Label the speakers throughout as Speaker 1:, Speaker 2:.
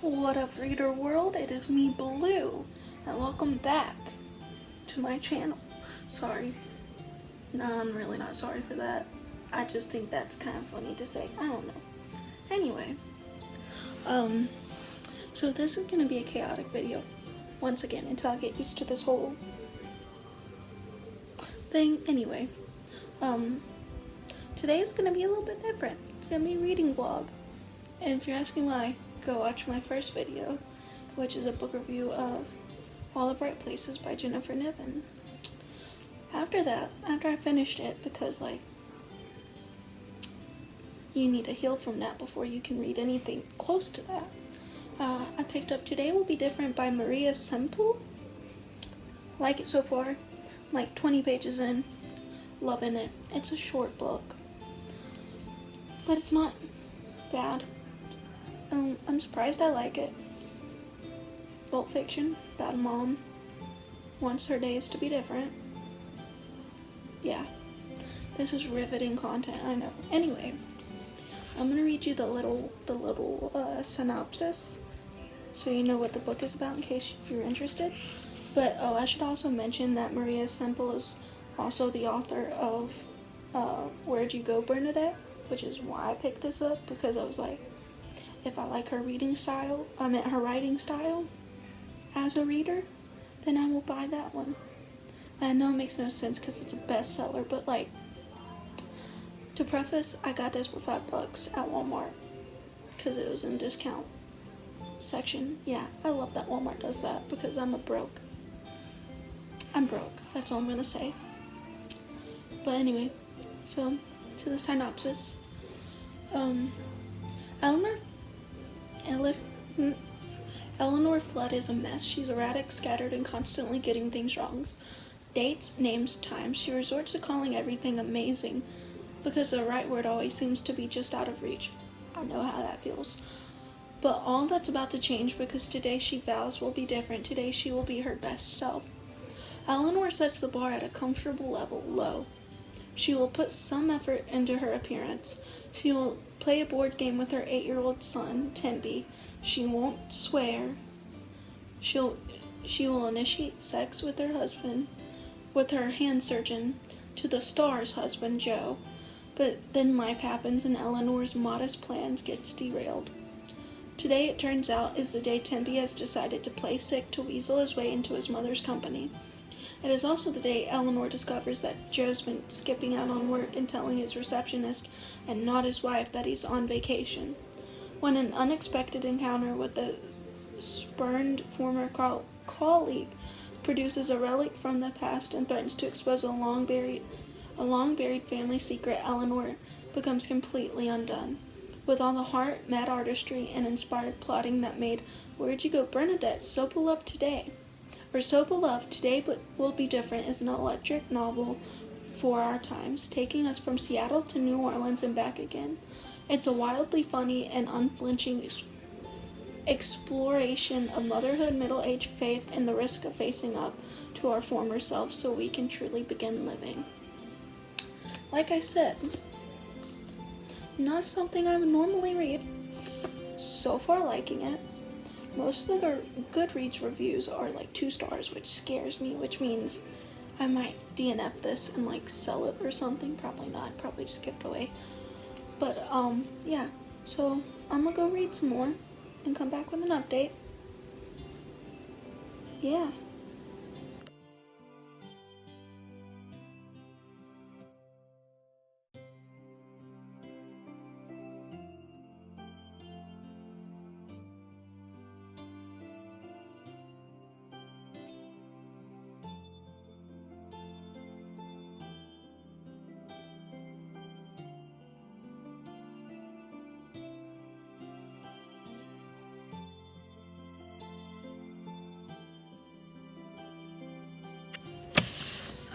Speaker 1: What up, reader world? It is me, Blue, and welcome back to my channel. Sorry. No, I'm really not sorry for that. I just think that's kind of funny to say. I don't know. Anyway, so this is gonna be a chaotic video once again until I get used to this whole thing. Anyway, today is gonna be a little bit different. It's gonna be a reading vlog, and if you're asking why, go watch my first video, which is a book review of All the Bright Places by Jennifer Niven. After I finished it, because you need to heal from that before you can read anything close to that, I picked up Today Will Be Different by Maria Semple. Like it so far, like 20 pages in, loving it. It's a short book, but it's not bad. I'm surprised I like it. Adult fiction about a mom wants her days to be different. Yeah, this is riveting content, I know. Anyway, I'm gonna read you the little synopsis, so you know what the book is about in case you're interested. But I should also mention that Maria Semple is also the author of Where'd You Go, Bernadette, which is why I picked this up, because I was like, if I like her writing style as a reader, then I will buy that one. And I know it makes no sense because it's a bestseller, but to preface, I got this for $5 at Walmart because it was in discount section. Yeah, I love that Walmart does that because I'm broke. That's all I'm gonna say. But anyway, so to the synopsis. Eleanor Flood is a mess. She's erratic, scattered, and constantly getting things wrong. Dates, names, times. She resorts to calling everything amazing because the right word always seems to be just out of reach. I know how that feels. But all that's about to change because today she vows will be different. Today she will be her best self. Eleanor sets the bar at a comfortable level, low. She will put some effort into her appearance. She will play a board game with her 8-year-old son, Tempe. She won't swear. She will initiate sex with her husband, with her hand surgeon to the star's husband, Joe. But then life happens and Eleanor's modest plans gets derailed. Today, it turns out, is the day Tempe has decided to play sick to weasel his way into his mother's company. It is also the day Eleanor discovers that Joe's been skipping out on work and telling his receptionist and not his wife that he's on vacation. When an unexpected encounter with a spurned former colleague produces a relic from the past and threatens to expose a long-buried family secret, Eleanor becomes completely undone. With all the heart, mad artistry, and inspired plotting that made Where'd You Go, Bernadette so beloved today. Today Will Be Different is an electric novel for our times, taking us from Seattle to New Orleans and back again. It's a wildly funny and unflinching exploration of motherhood, middle-age, faith, and the risk of facing up to our former selves so we can truly begin living. Like I said, not something I would normally read. So far liking it. Most of the Goodreads reviews are 2 stars, which scares me, which means I might DNF this and sell it or something. Probably not, probably just give it away. But yeah, so I'm gonna go read some more and come back with an update. Yeah.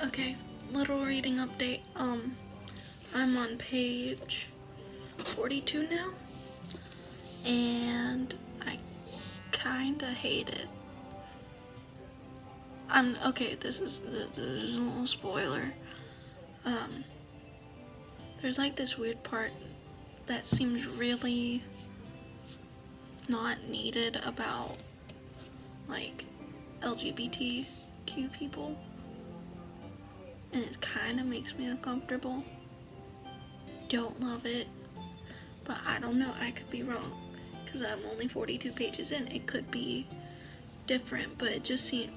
Speaker 1: Okay, little reading update. I'm on page 42 now, and I kinda hate it. Okay, this is a little spoiler. There's this weird part that seems really not needed about like LGBTQ people, and it kind of makes me uncomfortable. Don't love it, but I don't know, I could be wrong because I'm only 42 pages in. It could be different, but it just seems,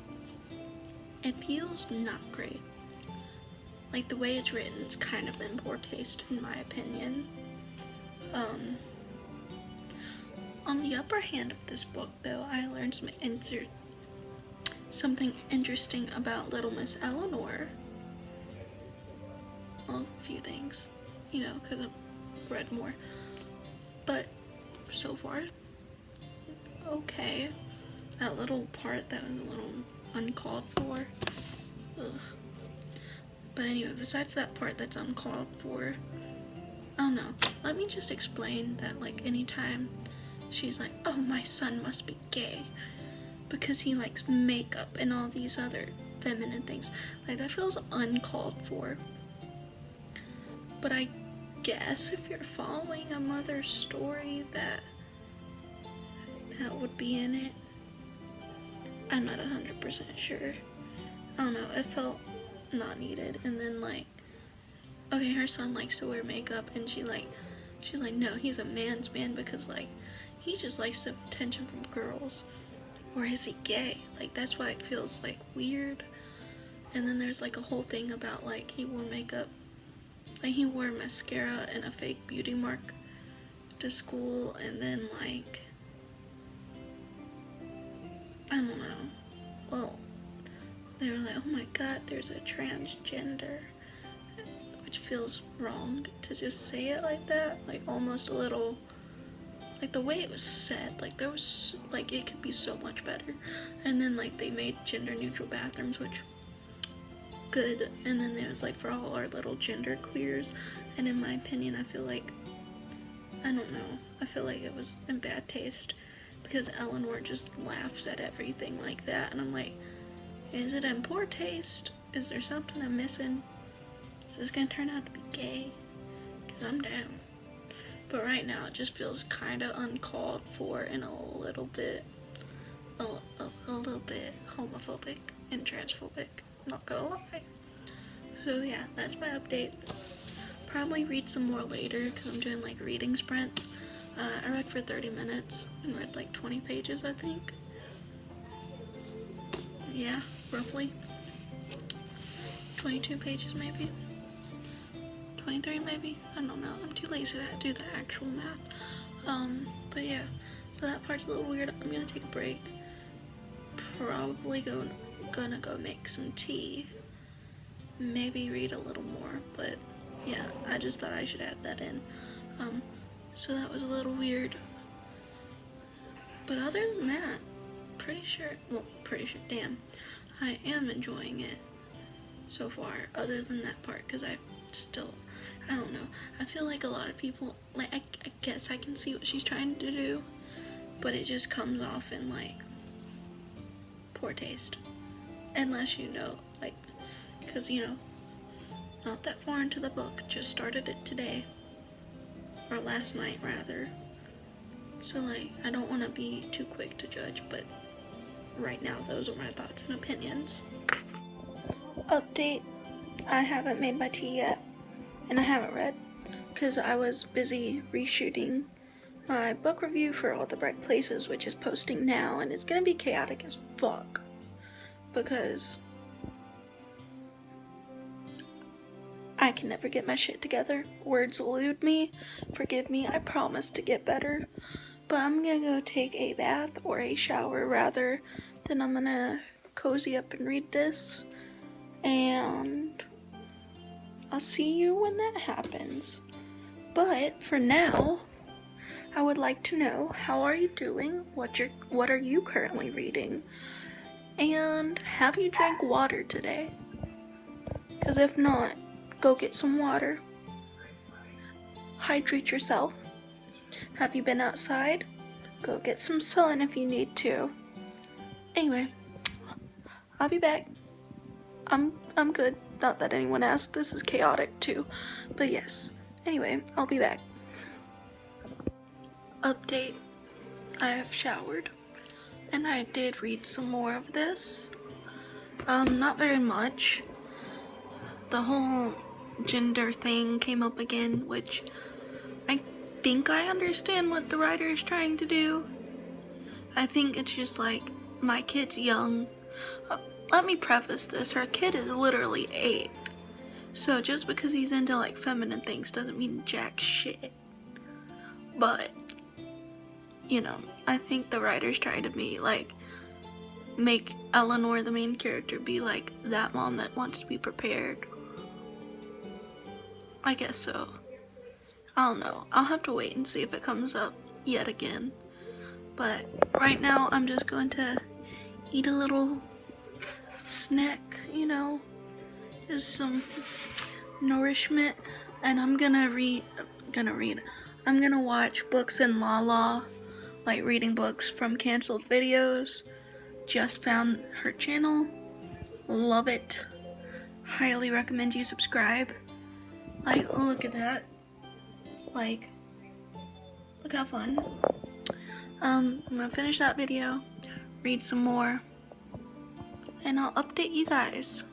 Speaker 1: it feels not great. Like the way it's written is kind of in poor taste in my opinion. On the upper hand of this book though, I learned something interesting about Little Miss Eleanor. Well, a few things, you know, because I've read more. But so far, okay. That little part that was a little uncalled for. Ugh. But anyway, besides that part that's uncalled for, I don't know. Let me just explain that, like, anytime she's like, oh, my son must be gay because he likes makeup and all these other feminine things. Like, that feels uncalled for. But I guess if you're following a mother's story, that would be in it. I'm not 100% sure. I don't know, it felt not needed. And then like, okay, her son likes to wear makeup, and she's like, no, he's a man's man because like, he just likes the attention from girls. Or is he gay? Like, that's why it feels like weird. And then there's like a whole thing about like, he wore makeup, like he wore mascara and a fake beauty mark to school, and then like, I don't know. Well, they were like, oh my god, there's a transgender, which feels wrong to just say it like that, like almost a little, like the way it was said, like there was, like it could be so much better. And then like they made gender neutral bathrooms, which, good. And then there was like for all our little gender queers, and in my opinion, I feel like, I don't know, I feel like it was in bad taste because Eleanor just laughs at everything like that, and I'm like, is it in poor taste? Is there something I'm missing? Is this gonna turn out to be gay? Because I'm down. But right now it just feels kind of uncalled for and a little bit homophobic and transphobic, not gonna lie. So yeah, that's my update. Probably read some more later because I'm doing like reading sprints. I read for 30 minutes and read like 20 pages, I think. Yeah, roughly. 22 pages maybe. 23 maybe? I don't know. I'm too lazy to do the actual math. But yeah, so that part's a little weird. I'm gonna take a break. Probably gonna go make some tea. Maybe read a little more, but yeah, I just thought I should add that in. So that was a little weird. But other than that, pretty sure, damn, I am enjoying it so far, other than that part, because I don't know, I feel like a lot of people, like, I guess I can see what she's trying to do, but it just comes off in, like, poor taste, unless you know, like, because, you know, not that far into the book, just started it today, or last night, rather, so, like, I don't want to be too quick to judge, but right now, those are my thoughts and opinions. Update, I haven't made my tea yet, and I haven't read, because I was busy reshooting my book review for All the Bright Places, which is posting now, and it's gonna be chaotic as fuck, because I can never get my shit together. Words elude me, forgive me, I promise to get better, but I'm gonna go take a bath, or a shower rather, then I'm gonna cozy up and read this, and I'll see you when that happens. But for now, I would like to know, how are you doing? What are you currently reading? And have you drank water today? Because if not, go get some water. Hydrate yourself. Have you been outside? Go get some sun if you need to. Anyway, I'll be back. I'm good. Not that anyone asked. This is chaotic too. But yes. Anyway, I'll be back. Update. I have showered, and I did read some more of this. Not very much. The whole gender thing came up again, which I think I understand what the writer is trying to do. I think it's just like, my kid's young. Let me preface this, her kid is literally 8. So just because he's into like feminine things doesn't mean jack shit. But, you know, I think the writer's trying to be like, make Eleanor, the main character, be like that mom that wants to be prepared. I guess so. I don't know. I'll have to wait and see if it comes up yet again. But right now I'm just going to eat a little snack, you know, just some nourishment, and I'm gonna watch books in Lala, like reading books from canceled videos. Just found her channel, love it, highly recommend you subscribe. Like, look at that, like, look how fun. I'm gonna finish that video, read some more, and I'll update you guys.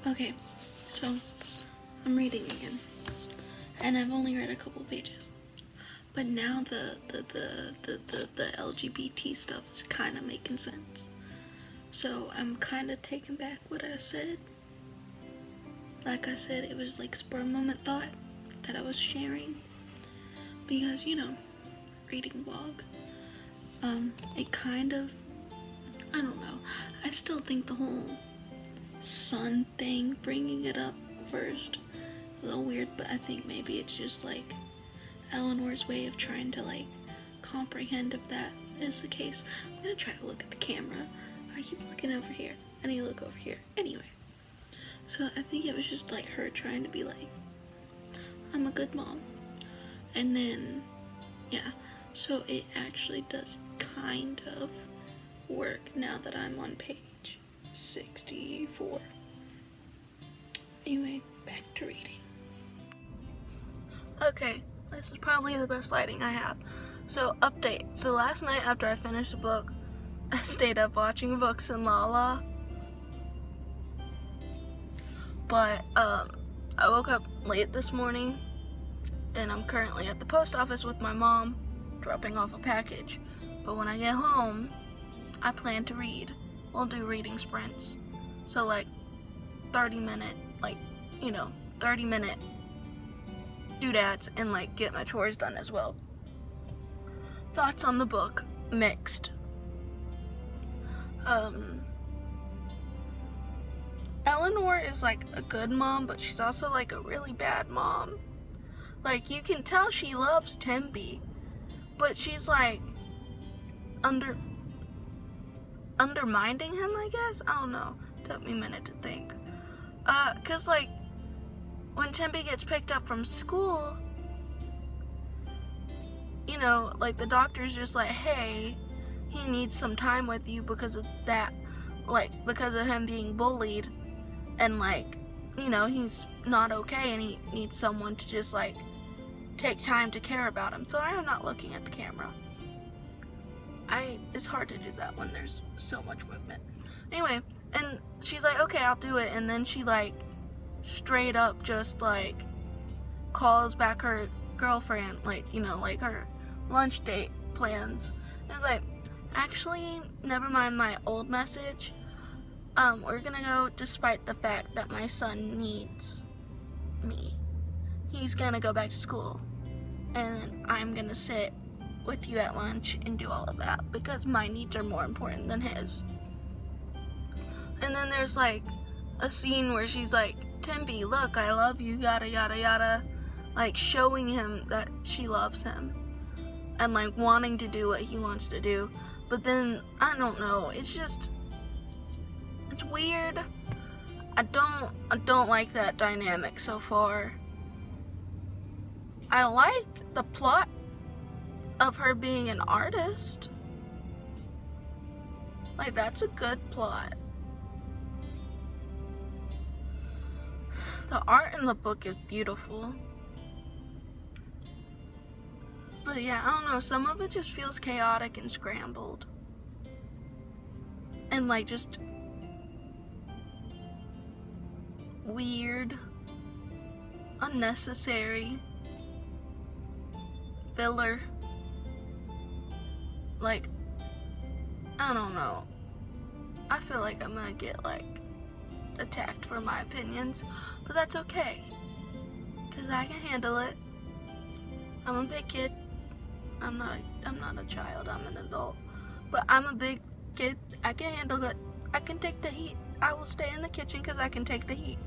Speaker 1: Okay, so I'm reading again, and I've only read a couple pages, but now the LGBT stuff is kind of making sense. So I'm kind of taking back what I said. Like I said, it was like spur moment thought that I was sharing, because, you know, reading vlog, it kind of, I don't know, I still think the whole son thing, bringing it up first, is a little weird, but I think maybe it's just like Eleanor's way of trying to like comprehend if that is the case. I'm gonna try to look at the camera. I keep looking over here. I need to look over here. Anyway, so I think it was just like her trying to be like, I'm a good mom. And then, yeah, so it actually does kind of work now that I'm on page 64. Anyway, back to reading. Okay, this is probably the best lighting I have. So, update. So last night after I finished the book, I stayed up watching books in Lala. But, I woke up late this morning, and I'm currently at the post office with my mom, dropping off a package. But when I get home, I plan to read. We'll do reading sprints. So like 30-minute, like, you know, 30-minute doodads, and like get my chores done as well. Thoughts on the book, mixed. Eleanor is like a good mom, but she's also like a really bad mom. Like, you can tell she loves Tempe, but she's like undermining him, I guess? I don't know. Took me a minute to think. Cause like, when Tempe gets picked up from school, you know, like the doctor's just like, hey, he needs some time with you because of that, like, because of him being bullied, and like, you know, he's not okay and he needs someone to just like take time to care about him. So I'm not looking at the camera. It's hard to do that when there's so much movement. Anyway, and she's like, okay, I'll do it. And then she like straight up just like calls back her girlfriend, like, you know, like her lunch date plans. I was like, actually, never mind my old message. We're gonna go despite the fact that my son needs me. He's gonna go back to school, and I'm gonna sit with you at lunch and do all of that because my needs are more important than his. And then there's like a scene where she's like, Tempe, look, I love you, yada yada yada, like showing him that she loves him and like wanting to do what he wants to do. But then, I don't know, it's weird. I don't like that dynamic so far. I like the plot of her being an artist. Like, that's a good plot. The art in the book is beautiful. But yeah, I don't know, some of it just feels chaotic and scrambled. And like just weird, unnecessary, filler. Like, I don't know. I feel like I'm gonna get like attacked for my opinions, but that's okay, cause I can handle it. I'm a big kid. I'm not a child, I'm an adult. But I'm a big kid. I can handle it. I can take the heat. I will stay in the kitchen because I can take the heat.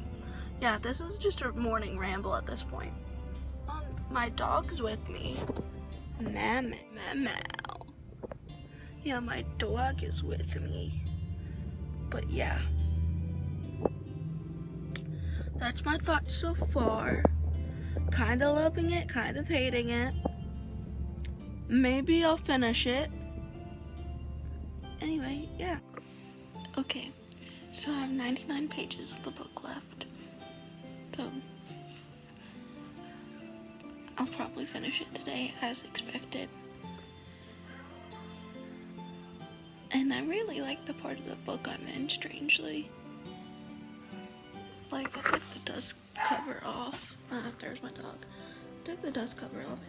Speaker 1: Yeah, this is just a morning ramble at this point. My dog's with me. Meow. Yeah, my dog is with me. But yeah. That's my thoughts so far. Kind of loving it, kind of hating it. Maybe I'll finish it. Anyway, yeah. Okay, so I have 99 pages of the book left. So, I'll probably finish it today as expected. And I really like the part of the book I'm in, strangely. Like, I took the dust cover off. There's my dog. I took the dust cover off.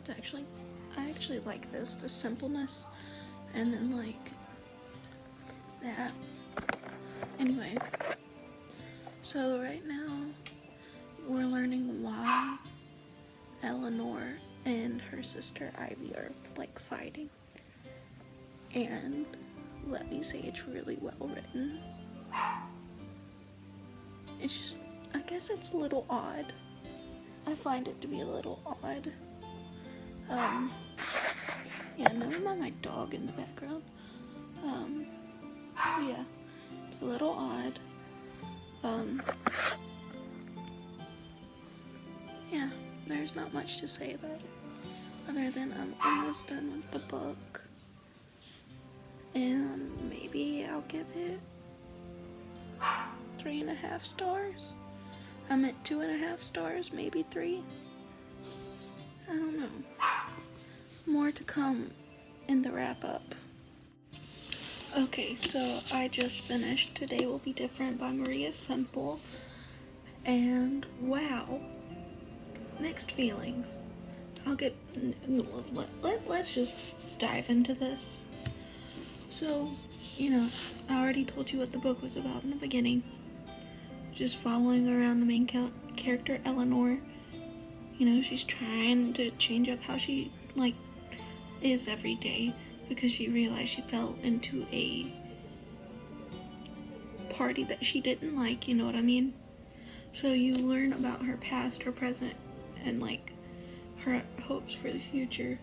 Speaker 1: I actually like this, the simpleness. And then, like, that. Anyway, so right now, we're learning why Eleanor and her sister Ivy are, like, fighting. And let me say it's really well written. It's just, I guess it's a little odd. I find it to be a little odd. Yeah, never mind my dog in the background. Yeah, it's a little odd. Yeah, there's not much to say about it. Other than I'm almost done with the book. And maybe I'll give it 3.5 stars. I'm at 2.5 stars, maybe 3. I don't know. More to come in the wrap up. Okay, so I just finished Today Will Be Different by Maria Semple. And wow. Mixed feelings. Let's just dive into this. So, you know, I already told you what the book was about in the beginning. Just following around the main character, Eleanor. You know, she's trying to change up how she, like, is every day because she realized she fell into a party that she didn't like, you know what I mean? So you learn about her past, her present, and, like, her hopes for the future.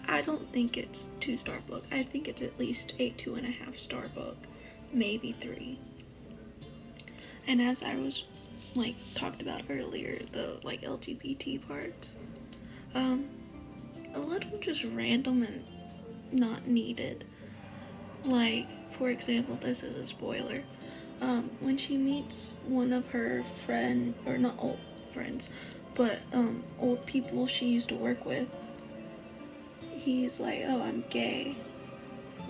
Speaker 1: I don't think it's 2-star book. I think it's at least a 2.5-star book, maybe 3. And as I was, like, talked about earlier, the, like, LGBT parts, a little just random and not needed. Like, for example, this is a spoiler. When she meets one of her not old friends, but old people she used to work with, he's like, oh, I'm gay.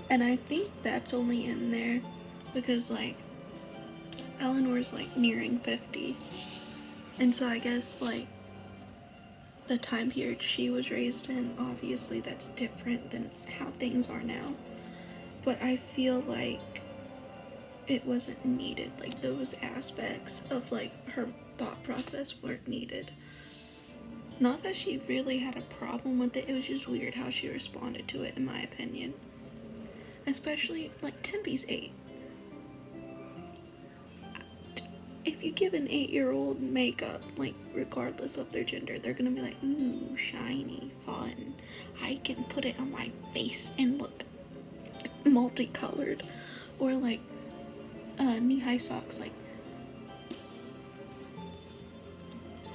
Speaker 1: And I think that's only in there because, like, Eleanor's, like, nearing 50. And so I guess, like, the time period she was raised in, obviously that's different than how things are now. But I feel like it wasn't needed. Like, those aspects of, like, her thought process weren't needed. Not that she really had a problem with it, it was just weird how she responded to it, in my opinion. Especially, like, Tempe's 8. If you give an 8-year-old makeup, like, regardless of their gender, they're gonna be like, ooh, shiny, fun. I can put it on my face and look multicolored. Or, like, knee-high socks, like,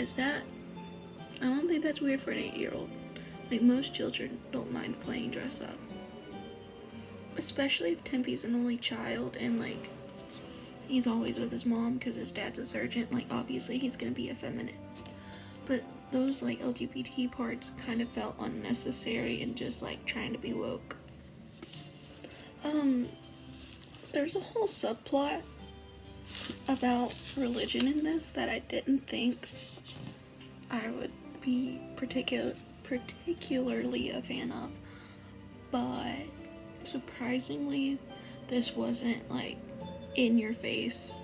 Speaker 1: Is that? I don't think that's weird for an 8-year-old. Like, most children don't mind playing dress up. Especially if Tempe's an only child and, like, he's always with his mom because his dad's a surgeon. Like, obviously he's gonna be effeminate. But those, like, LGBT parts kind of felt unnecessary and just, like, trying to be woke. There's a whole subplot about religion in this that I didn't think I would be particularly a fan of, but surprisingly, this wasn't like in your face,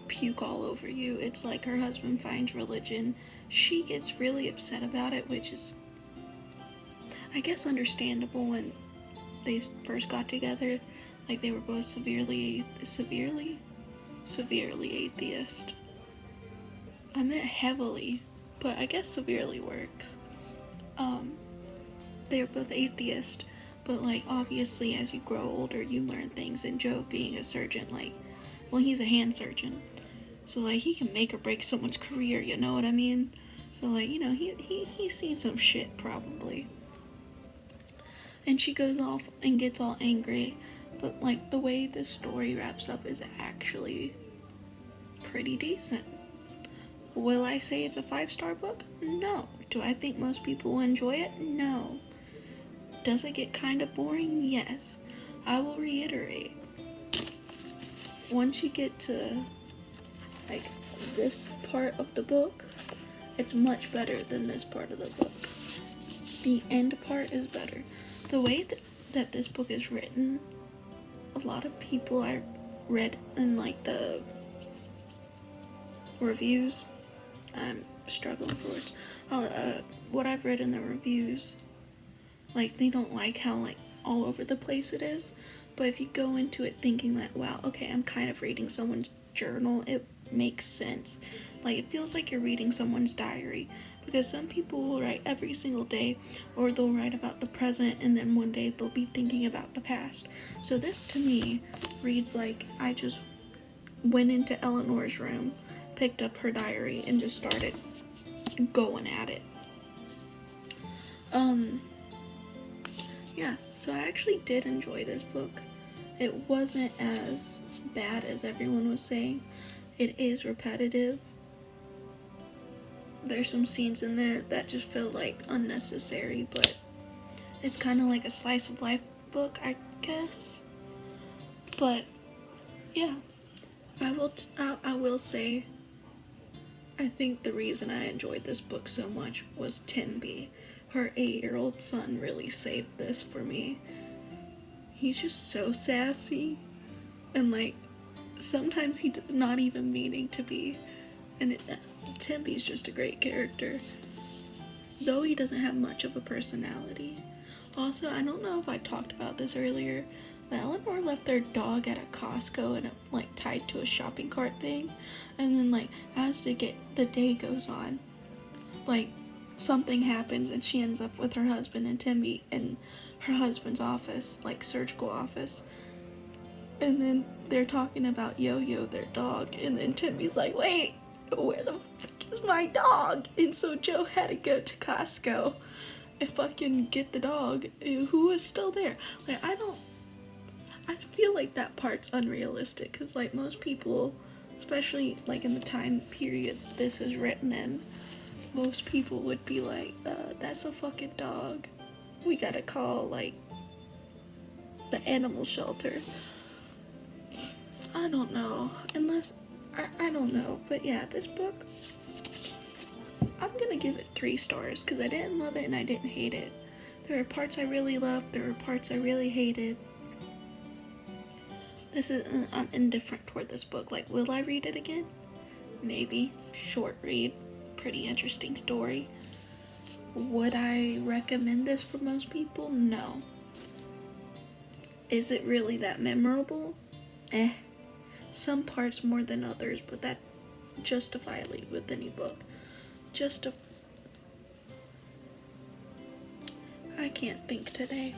Speaker 1: puke all over you. It's like her husband finds religion, she gets really upset about it, which is, I guess, understandable. When they first got together, like, they were both severely atheist. I meant heavily, but I guess severely works. They were both atheist, but, like, obviously as you grow older you learn things, and Joe being a surgeon, like, well, he's a hand surgeon, so, like, he can make or break someone's career, you know what I mean? So, like, you know, he's seen some shit probably. And she goes off and gets all angry, but, like, the way this story wraps up is actually pretty decent. Will I say it's a 5-star book? No. Do I think most people will enjoy it? No. Does it get kind of boring? Yes. I will reiterate. Once you get to, like, this part of the book, it's much better than this part of the book. The end part is better. The way that this book is written, a lot of people I read in, like, the reviews, I'm struggling for words, what I've read in the reviews, like, they don't like how, like, all over the place it is. But if you go into it thinking that, wow, okay, I'm kind of reading someone's journal, it makes sense. Like, it feels like you're reading someone's diary, because some people will write every single day, or they'll write about the present, and then one day they'll be thinking about the past. So this, to me, reads like I just went into Eleanor's room, picked up her diary, and just started going at it. Yeah, so I actually did enjoy this book. It wasn't as bad as everyone was saying. It is repetitive. There's some scenes in there that just feel like unnecessary, but it's kind of like a slice of life book, I guess. But yeah, I will say, I think the reason I enjoyed this book so much was Tempe. Her 8-year-old son really saved this for me. He's just so sassy, and, like, sometimes he's not even meaning to be, and Tempe's just a great character, though he doesn't have much of a personality. Also, I don't know if I talked about this earlier, but Eleanor left their dog at a Costco and it, like, tied to a shopping cart thing, and then, like, as the day goes on, like, something happens and she ends up with her husband and Timmy in her husband's office, like, surgical office, and then they're talking about Yo-Yo, their dog, and then Timmy's like, wait, where the fuck is my dog? And so Joe had to go to Costco and fucking get the dog, who was still there. Like, I feel like that part's unrealistic, because, like, most people, especially, like, in the time period this is written in, most people would be like, that's a fucking dog. We gotta call, like, the animal shelter. I don't know. I don't know. But yeah, this book, I'm gonna give it 3 stars, because I didn't love it and I didn't hate it. There were parts I really loved, there were parts I really hated. I'm indifferent toward this book. Like, will I read it again? Maybe. Short read. Pretty interesting story. Would I recommend this for most people? No. Is it really that memorable? Some parts more than others, but that justifiably with any book. I can't think today.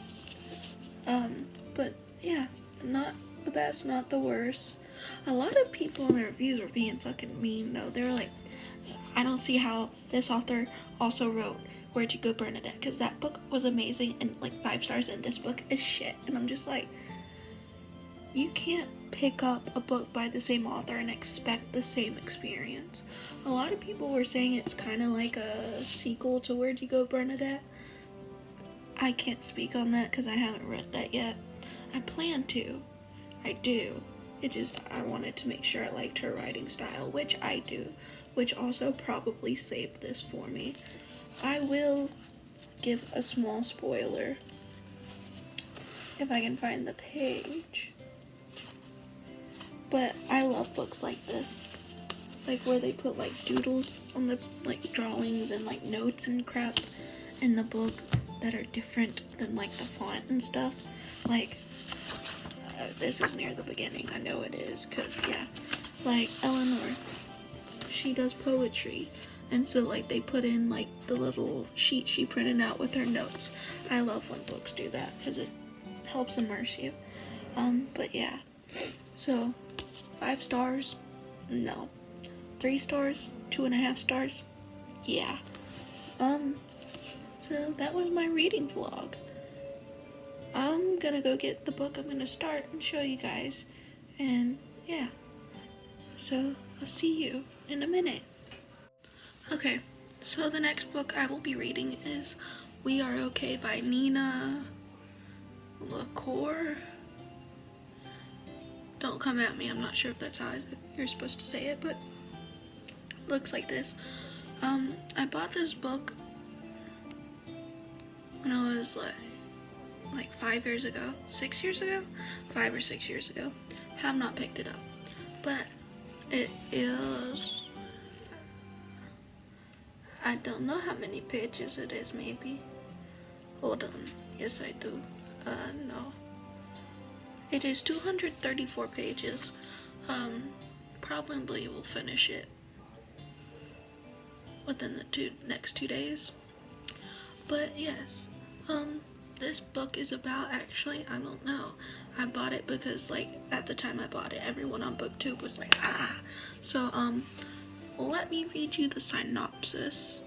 Speaker 1: But yeah, not the best, not the worst. A lot of people in the reviews were being fucking mean, though. They were like, I don't see how this author also wrote Where'd You Go, Bernadette, because that book was amazing and like 5 stars, and this book is shit. And I'm just like, you can't pick up a book by the same author and expect the same experience. A lot of people were saying it's kind of like a sequel to Where'd You Go, Bernadette. I can't speak on that because I haven't read that yet. I plan to. I do. It just, I wanted to make sure I liked her writing style, which I do, which also probably saved this for me. I will give a small spoiler if I can find the page. But I love books like this, like where they put like doodles on the like drawings and like notes and crap in the book that are different than like the font and stuff. Like this is near the beginning, I know it is, cause yeah, like Eleanor, she does poetry, and so like they put in like the little sheet she printed out with her notes. I love when books do that because it helps immerse you. But yeah, so 5 stars, no. 3 stars, 2.5 stars, yeah. So that was my reading vlog. I'm gonna go get the book I'm gonna start and show you guys, and yeah. So I'll see you in a minute. Okay, so the next book I will be reading is We Are Okay by Nina LaCour. Don't come at me, I'm not sure if that's how you're supposed to say it, but it looks like this. I bought this book when I was like 5 years ago, 6 years ago, 5 or 6 years ago. Have not picked it up, but it is, I don't know how many pages it is, maybe. Hold on, yes I do. No. It is 234 pages. Probably will finish it within the next 2 days. But yes, this book is about, actually, I don't know. I bought it because like at the time I bought it, everyone on BookTube was like, ah. So let me read you the synopsis.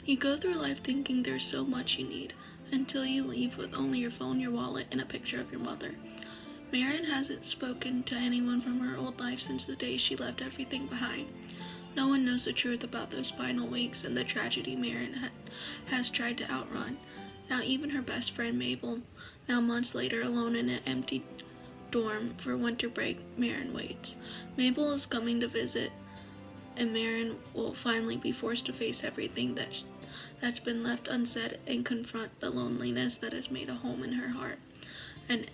Speaker 1: You go through life thinking there's so much you need, until you leave with only your phone, your wallet, and a picture of your mother. Marion hasn't spoken to anyone from her old life since the day she left everything behind. No one knows the truth about those final weeks and the tragedy Marion has tried to outrun. Not even her best friend Mabel, now months later alone in an empty dorm for winter break, Marion waits. Mabel is coming to visit, and Marion will finally be forced to face everything that's been left unsaid and confront the loneliness that has made a home in her heart. An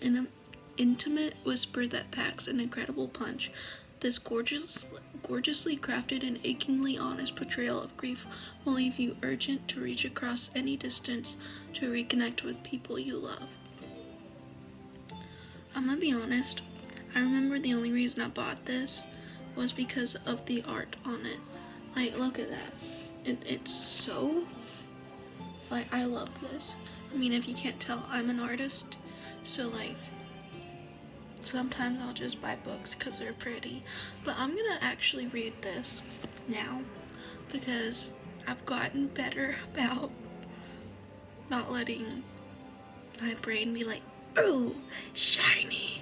Speaker 1: intimate whisper that packs an incredible punch. This gorgeously crafted and achingly honest portrayal of grief will leave you urgent to reach across any distance to reconnect with people you love. I'm gonna be honest, I remember the only reason I bought this was because of the art on it. Like, look at that. It's so, like, I love this. I mean, if you can't tell, I'm an artist, so like, sometimes I'll just buy books because they're pretty. But I'm gonna actually read this now because I've gotten better about not letting my brain be like, oh, shiny.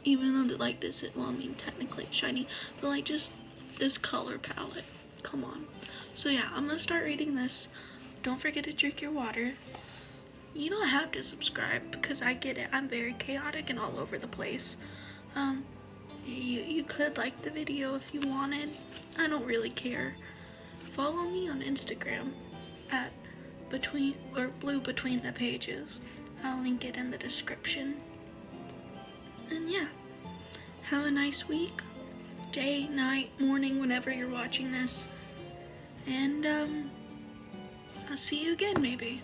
Speaker 1: Even though like this, well, I mean, technically it's shiny, but like just this color palette. Come on. So yeah, I'm gonna start reading this. Don't forget to drink your water. You don't have to subscribe because I get it. I'm very chaotic and all over the place. You could like the video if you wanted. I don't really care. Follow me on Instagram at blue between the pages. I'll link it in the description. And yeah, have a nice week, day, night, morning, whenever you're watching this. And I'll see you again maybe.